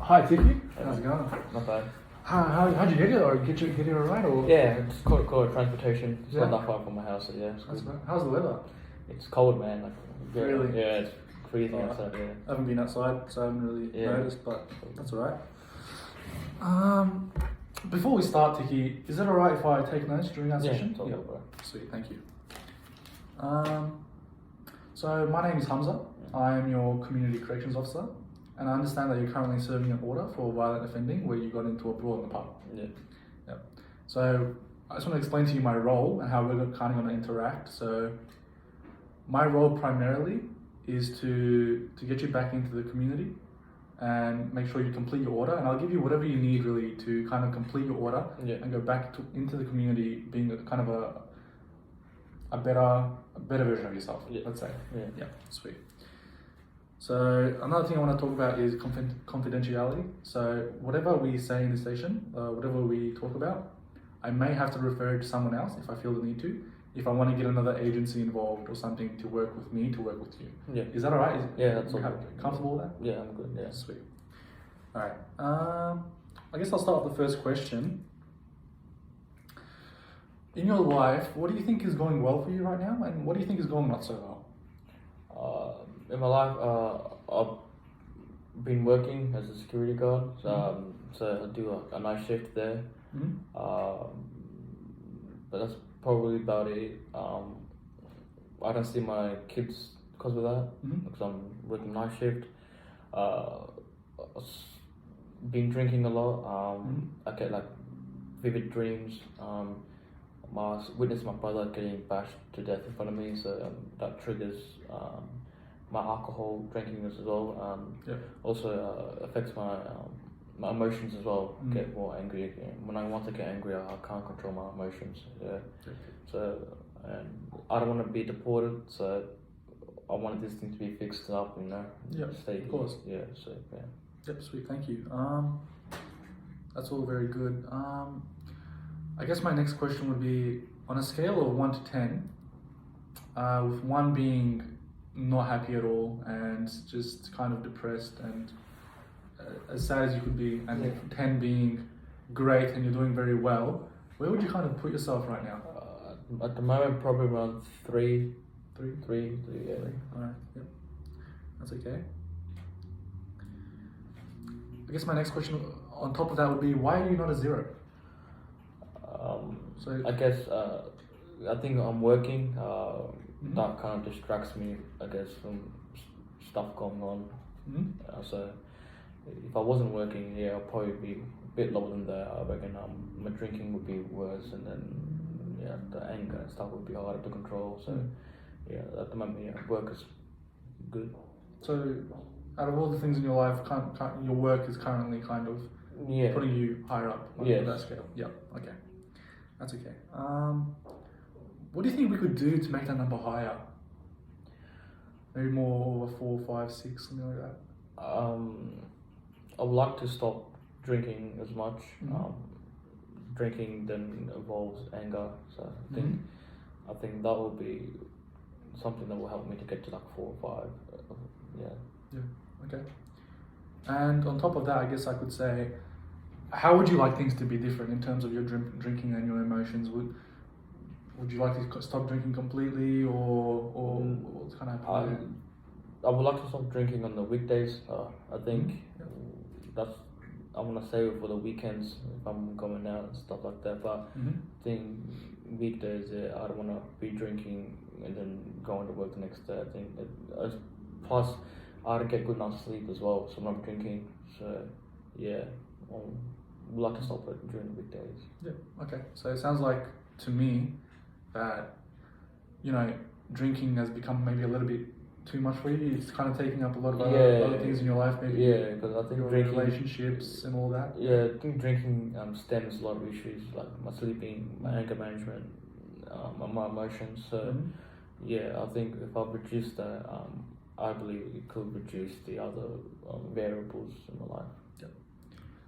Hi, Tiffy. How's it going? Not bad. How'd you get here? Or get here alright? Or Yeah, it's called transportation. It's Yeah. not that far from my house, so yeah. It's That's good. right. How's the weather? It's cold, man. Like, Really? Yeah, it's freezing Oh. outside. Yeah. I haven't been outside, so I haven't really Yeah. noticed, but that's alright. Before we start, Tiki, is it alright if I take notes during our Yeah, session? it's all good, bro. Sweet, thank you. So my name is Hamza. I am your community corrections officer, and I understand that you're currently serving an order for violent offending where you got into a brawl in the pub. Yeah. So I just want to explain to you my role and how we're kind of going to interact. So my role primarily is to get you back into the community and make sure you complete your order, and I'll give you whatever you need really to kind of complete your order Yeah. and go back into the community being a kind of a better version of yourself, Yeah. let's say. Yeah. Yeah, sweet. So another thing I want to talk about is confidentiality. So whatever we say in the station, whatever we talk about, I may have to refer it to someone else if I feel the need to, if I want to get another agency involved or something to work with me, to work with you. Yeah. Is that alright? Yeah, that's you all have- good. comfortable with that? Yeah, I'm good. Yeah. Sweet. Alright. I guess I'll start with the first question. In your life, what do you think is going well for you right now, and what do you think is going not so well? In my life, I've been working as a security guard. So I do a night shift there. Hmm? But that's probably about it. I don't see my kids because of that, Mhm. because I'm working night shift. Been drinking a lot. I get like vivid dreams. Witness my brother getting bashed to death in front of me, so that triggers my alcohol drinking as well. Yeah. Also affects my emotions as well. Mm. Get more angry. When I want to get angry, I can't control my emotions. Yeah. So and I don't want to be deported. So I wanted this thing to be fixed up. Yeah, Stay. of course. Yeah. So yeah. Yep, sweet, thank you. That's all very good. I guess my next question would be, on a scale of 1 to 10, with 1 being not happy at all and just kind of depressed and as sad as you could be, and Yeah. 10 being great and you're doing very well, where would you kind of put yourself right now? At the moment, probably around 3. 3? 3. Yeah. Alright, yep. That's okay. I guess my next question on top of that would be, why are you not a 0? So I guess I think I'm working. Mhm. That kind of distracts me, I guess, from stuff going on. Mhm. So if I wasn't working, yeah, I'll probably be a bit lower than that. I reckon my drinking would be worse, and then yeah, the anger and stuff would be harder to control. So Mm. yeah, at the moment, yeah, work is good. So, out of all the things in your life, your work is currently kind of Yeah. putting you higher up on Yes. that scale. Yeah, okay. That's okay. What do you think we could do to make that number higher? Maybe more over 4, 5, 6, something like that. I would like to stop drinking as much. Mhm. Drinking then involves anger, so Mhm. I think that will be something that will help me to get to like 4 or 5. Yeah. Okay. And on top of that, I guess I could say, how would you like things to be different in terms of your drinking and your emotions? Would you like to stop drinking completely, or what's kind of happening? I would like to stop drinking on the weekdays. I think that's I want to save it for the weekends if I'm going out and stuff like that. But Mhm. I think weekdays, I don't want to be drinking and then going to work the next day. I think plus I don't get good night's sleep as well, so when I'm drinking. So yeah, I would like to stop it during the weekdays. Yeah, okay. So it sounds like to me that, drinking has become maybe a little bit too much for you. It's kind of taking up a lot of other things in your life, maybe Yeah, because I think your drinking. relationships and all that. Yeah, I think drinking stems a lot of issues like my sleeping, my anger management, my emotions. So Mhm. yeah, I think if I reduce that, I believe it could reduce the other variables in my life.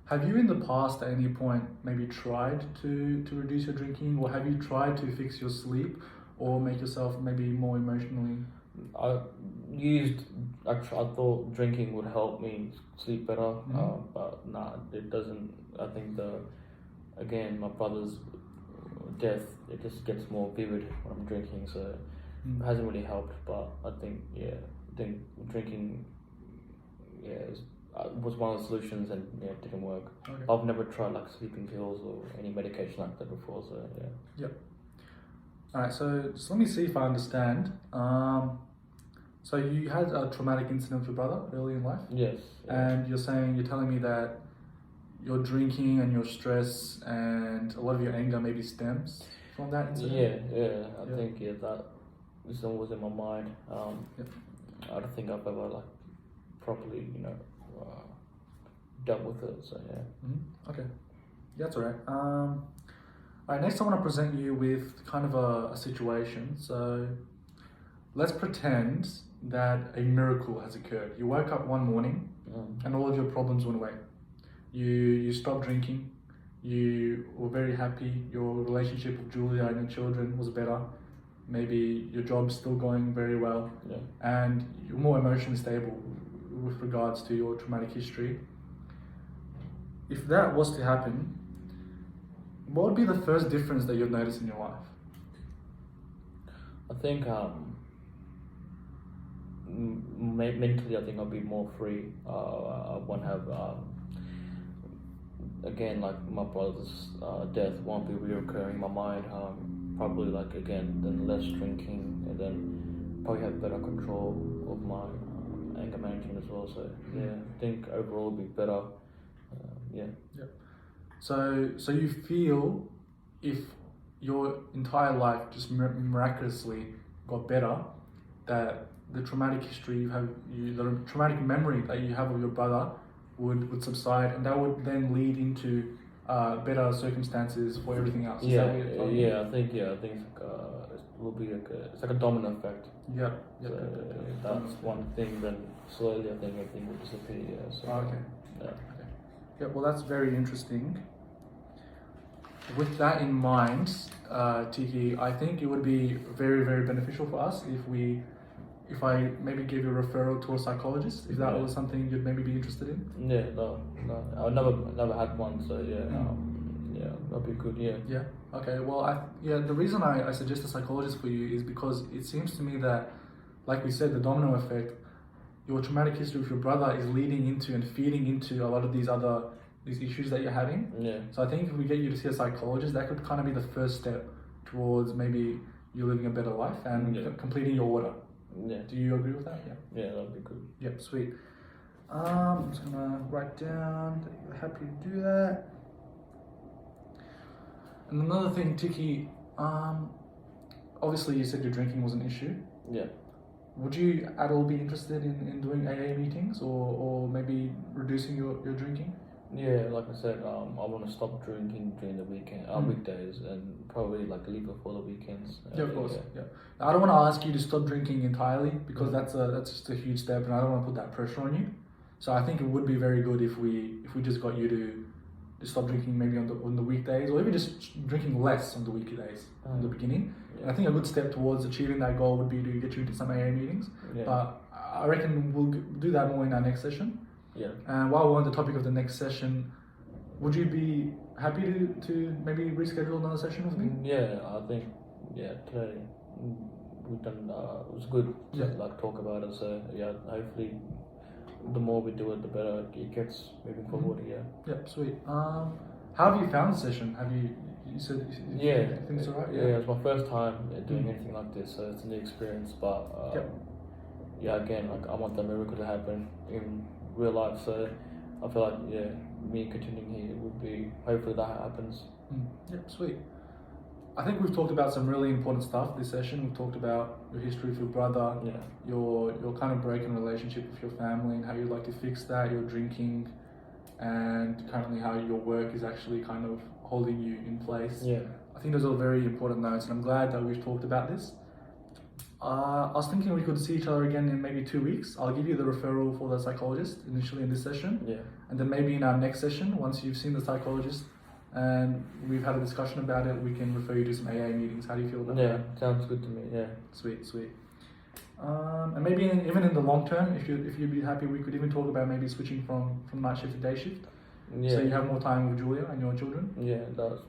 Have you in the past at any point maybe tried to reduce your drinking, or have you tried to fix your sleep or make yourself maybe more emotionally I used. Actually, I thought drinking would help me sleep better, but nah, it doesn't. I think again my brother's death, it just gets more vivid when I'm drinking, so it hasn't really helped. But I think drinking was one of the solutions, and yeah, it didn't work. Okay. I've never tried like sleeping pills or any medication like that before, so yeah. Yep. All right. So just let me see if I understand. So you had a traumatic incident with your brother early in life, Yes. and you're telling me that your drinking and your stress and a lot of your anger maybe stems from that incident. I think that is always in my mind. I don't think I've ever like properly, dealt with it. So yeah. Okay. Yeah, that's all right. All right. Next, I want to present you with kind of a situation. So let's pretend that a miracle has occurred. You woke up one morning and all of your problems went away. You stopped drinking. You were very happy. Your relationship with Julia and your children was better. Maybe your job's still going very well, and you're more emotionally stable with regards to your traumatic history. If that was to happen, what would be the first difference that you'd notice in your life? I think mentally, I think I'll be more free. I won't have again, like my brother's death won't be reoccurring in my mind. Probably like again, then less drinking, and then probably have better control of my anger management as well. So yeah, I think overall it'll be better. So you feel if your entire life just miraculously got better, that the traumatic history the traumatic memory that you have of your brother would subside, and that would then lead into better circumstances for everything else. I think it will be it's like a domino effect. That's one thing. Then slowly, I think everything will disappear. Yeah. So, okay. Yeah. Yeah. Well, that's very interesting. With that in mind, Tiki, I think it would be very, very beneficial for us if I maybe give you a referral to a psychologist, if that was something you'd maybe be interested in. Yeah, no, I've never had one, so that'd be good. Yeah. Okay. Well, the reason I suggest a psychologist for you is because it seems to me that, like we said, the domino effect, your traumatic history with your brother is leading into and feeding into a lot of these issues that you're having. Yeah. So I think if we get you to see a psychologist, that could kind of be the first step towards maybe you living a better life and completing your order. Yeah. Do you agree with that? Yeah, that'd be good. Yep, sweet. I'm just gonna write down that you're happy to do that. And another thing, Tiki, obviously you said your drinking was an issue. Yeah. Would you at all be interested in doing AA meetings or maybe reducing your drinking? Yeah, like I said, I want to stop drinking during the weekdays, and probably like leave before the weekends. Yeah, of course. Yeah. I don't want to ask you to stop drinking entirely because that's just a huge step, and I don't want to put that pressure on you. So I think it would be very good if we just got you to stop drinking maybe on the weekdays, or even just drinking less on the weekdays in the beginning. Yeah. And I think a good step towards achieving that goal would be to get you into some AA meetings. Yeah. But I reckon we'll do that more in our next session. Yeah. And while we're on the topic of the next session, would you be happy to maybe reschedule another session with me? Yeah, I think today we've done. It was good to like talk about it. So hopefully the more we do it, the better it gets moving forward. Yeah. Yep, sweet. How have you found the session? You said things are right? Yeah, it's my first time doing anything like this, so it's a new experience. But again, like I want the miracle to happen in real life, so I feel like me continuing here would be, hopefully that happens. Yep, sweet. I think we've talked about some really important stuff this session. We've talked about your history with your brother, your kind of broken relationship with your family and how you'd like to fix that, your drinking, and currently how your work is actually kind of holding you in place. Yeah. I think those are very important notes, and I'm glad that we've talked about this. I was thinking we could see each other again in maybe 2 weeks. I'll give you the referral for the psychologist initially in this session. Yeah. And then maybe in our next session, once you've seen the psychologist and we've had a discussion about it, we can refer you to some AA meetings. How do you feel about that? Yeah, sounds good to me. Yeah. Sweet. And maybe even in the long term, if you'd be happy, we could even talk about maybe switching from night shift to day shift. Yeah. So you have more time with Julia and your children. Yeah, that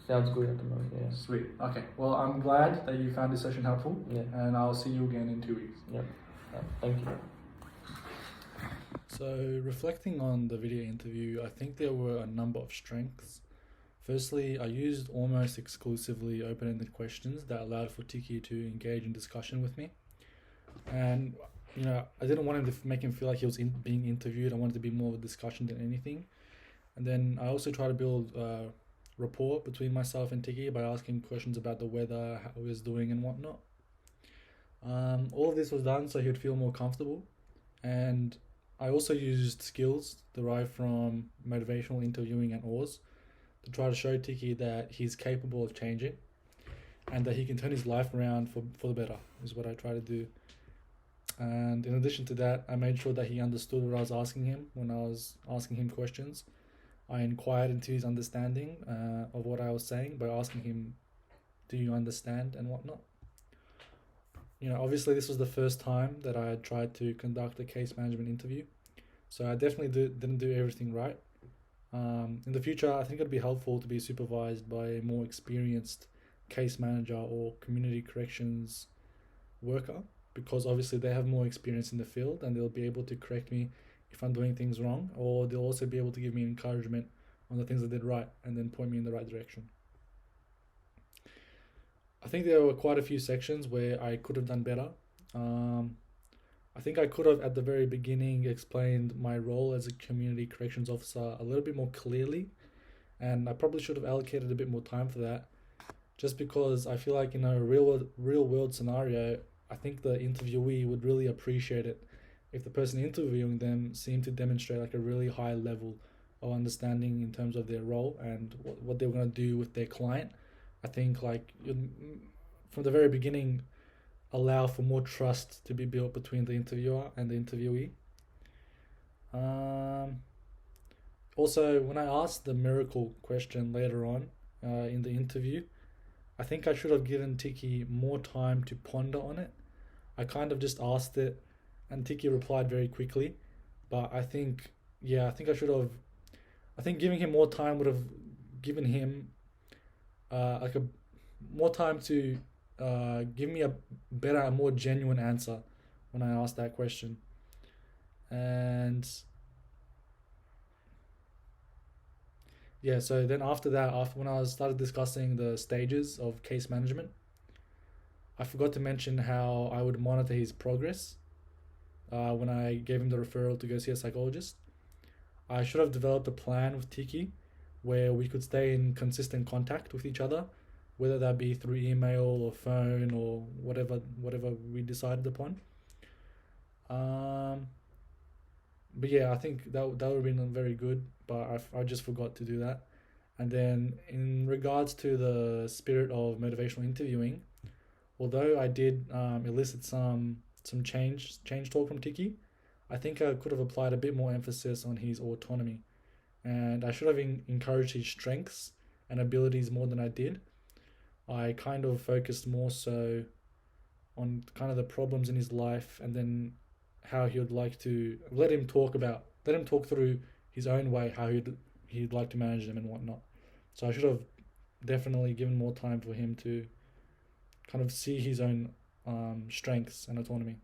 sounds good at the moment. Yeah. Sweet. Okay. Well, I'm glad that you found this session helpful. Yeah. And I'll see you again in 2 weeks. Yep. Thank you. So, reflecting on the video interview, I think there were a number of strengths. Firstly, I used almost exclusively open-ended questions that allowed for Tiki to engage in discussion with me. And, I didn't want him to make him feel like he was being interviewed. I wanted to be more of a discussion than anything. And then I also try to build rapport between myself and Tiki by asking questions about the weather, how he was doing and whatnot. All of this was done so he would feel more comfortable. And I also used skills derived from motivational interviewing and OARS to try to show Tiki that he's capable of changing and that he can turn his life around for the better, is what I try to do. And in addition to that, I made sure that he understood what I was asking him when I was asking him questions. I inquired into his understanding of what I was saying by asking him, do you understand and whatnot? Obviously this was the first time that I had tried to conduct a case management interview, so I definitely didn't do everything right. In the future, I think it'd be helpful to be supervised by a more experienced case manager or community corrections worker, because obviously they have more experience in the field and they'll be able to correct me if I'm doing things wrong, or they'll also be able to give me encouragement on the things I did right and then point me in the right direction. I think there were quite a few sections where I could have done better. I think I could have at the very beginning explained my role as a community corrections officer a little bit more clearly, and I probably should have allocated a bit more time for that, just because I feel like in a real world scenario, I think the interviewee would really appreciate it if the person interviewing them seemed to demonstrate like a really high level of understanding in terms of their role and what they were going to do with their client. I think from the very beginning, allow for more trust to be built between the interviewer and the interviewee. Also, when I asked the miracle question later on in the interview, I think I should have given Tiki more time to ponder on it. I kind of just asked it and Tiki replied very quickly, but I think I should have. I think giving him more time would have given him more time to give me a better and more genuine answer when I asked that question. And so then after when I started discussing the stages of case management, I forgot to mention how I would monitor his progress when I gave him the referral to go see a psychologist. I should have developed a plan with Tiki where we could stay in consistent contact with each other, whether that be through email or phone or whatever we decided upon. But yeah, I think that would have been very good, but I just forgot to do that. And then in regards to the spirit of motivational interviewing, although I did elicit some change talk from Tiki, I think I could have applied a bit more emphasis on his autonomy, and I should have encouraged his strengths and abilities more than I did. I kind of focused more so on kind of the problems in his life, and then how he would like to let him talk through his own way how he'd like to manage them and whatnot. So I should have definitely given more time for him to kind of see his own strengths and autonomy.